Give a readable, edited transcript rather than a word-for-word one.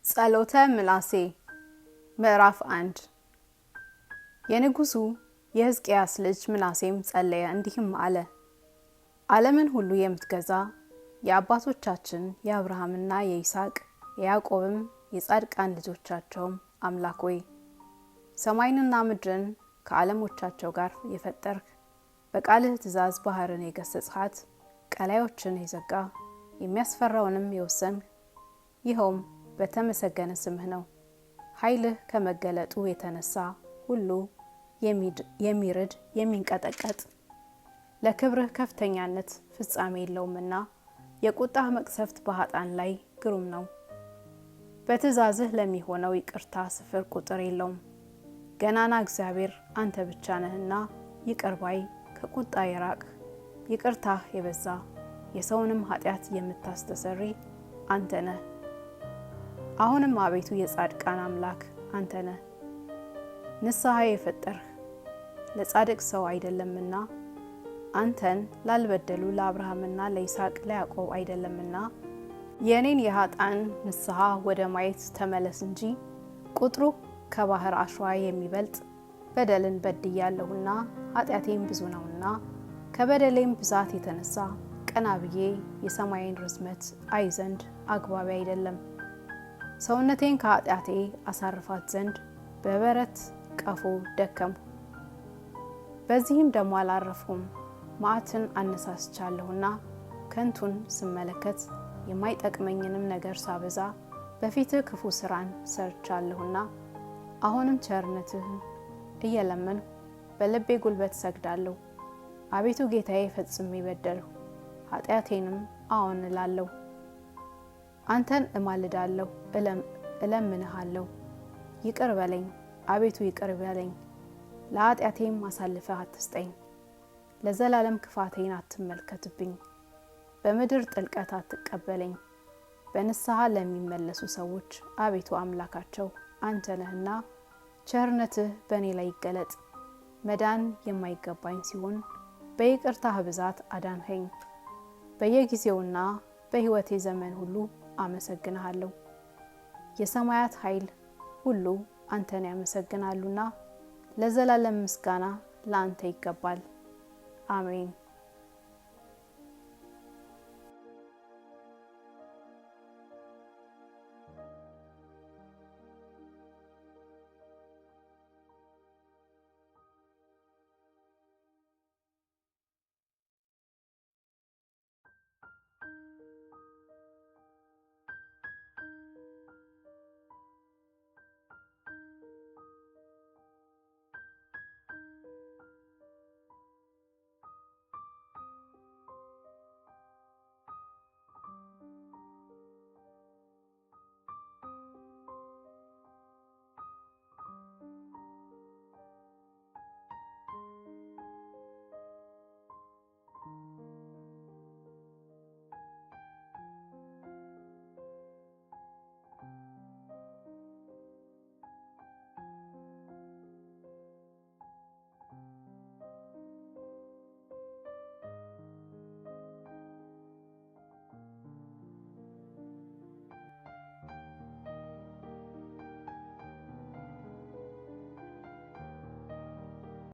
ጸሎተ ምናሴ ምዕራፍ 1 የንጉሱ የሕዝቅያስ ልጅ ምናሴም ጸለየ እንዲህም አለ። ዓለምን ሁሉ የምትገዛ የአባቶቻችን የአብርሃምና የይስሐቅ የያዕቆብም የጻድቃን ልጆቻቸውም አምላክ ሆይ ሰማይንና ምድርን ከዓለሞቻቸው ጋር የፈጠርክ በቃልህ ትእዛዝ ባህርን የገሰጽሃት ቀላዮችን የዘጋ የሚያስፈራውንም የወሰንክ ይኸውም በተመሰገነ ስምህ ነው። ኃይልህ ከመገለጡ የተነሳ ሁሉ የሚርድ የሚንቀጠቀጥ ለክብርህ ከፍተኛነት ፍጻሜ የለውምና የቁጣህ መቅሰፍት በኃጥአን ላይ ግሩም ነው። በትእዛዝህ ለሚሆነው ይቅርታ ስፍር ቁጥር የለውም። ገናና እግዚአብሔር አንተ ብቻ ነህና ይቅር ባይ ከቁጣ የራቅህ ይቅርታህ የበዛ የሰውንም ኃጢአት የምታስተሰሪ አንተ ነህ። አሁንም አቤቱ የጻድቃን አምላክ አንተ ነህ። ንስሐ የፈጠርህ ለጻድቅ ሰው አይደለምና አንተን ላልበደሉ ለአብርሃምና ለይስሐቅ ለያዕቆብ አይደለምና የኔን የኃጥአን ንስሐ ወደ ማየት ተመለስ እንጂ ቁጥሩ ከባህር አሸዋ የሚበልጥ በደልን በድያለሁና ኃጢአቴም ብዙ ነውና ከበደሌም ብዛት የተነሳ ቀና ብዬ የሰማይን ርዝመት አይ ዘንድ አግባቢ አይደለም። ሰውነቴን ከኃጢአቴ አሳርፋት ዘንድ በበረት ቀፎ ደከምሁ። በዚህም ደሞ አላረፍኩም። መዓትን አነሳስቻለሁና ከንቱን ስመለከት የማይጠቅመኝንም ነገር ሳበዛ በፊትህ ክፉ ስራን ሰርቻለሁና አሁንም ቸርነትህን እየለመንሁ በልቤ ጉልበት ሰግዳለሁ። አቤቱ ጌታዬ ፈጽሜ በደልሁ፣ ኃጢአቴንም አዎን እላለሁ። አንተን እማልዳለሁ እለምንሃለሁ፣ ይቅር በለኝ አቤቱ ይቅር በለኝ። ለኃጢአቴም አሳልፈህ አትስጠኝ። ለዘላለም ክፋቴን አትመልከትብኝ። በምድር ጥልቀት አትቀበለኝ። በንስሐ ለሚመለሱ ሰዎች አቤቱ አምላካቸው አንተ ነህና ቸርነትህ በእኔ ላይ ይገለጥ። መዳን የማይገባኝ ሲሆን በይቅርታህ ብዛት አዳንኸኝ። በየጊዜውና በሕይወቴ ዘመን ሁሉ አመሰግንሃለሁ። የሰማያት ኃይል ሁሉ አንተን ያመሰግናሉና ለዘላለም ምስጋና ለአንተ ይገባል። አሜን።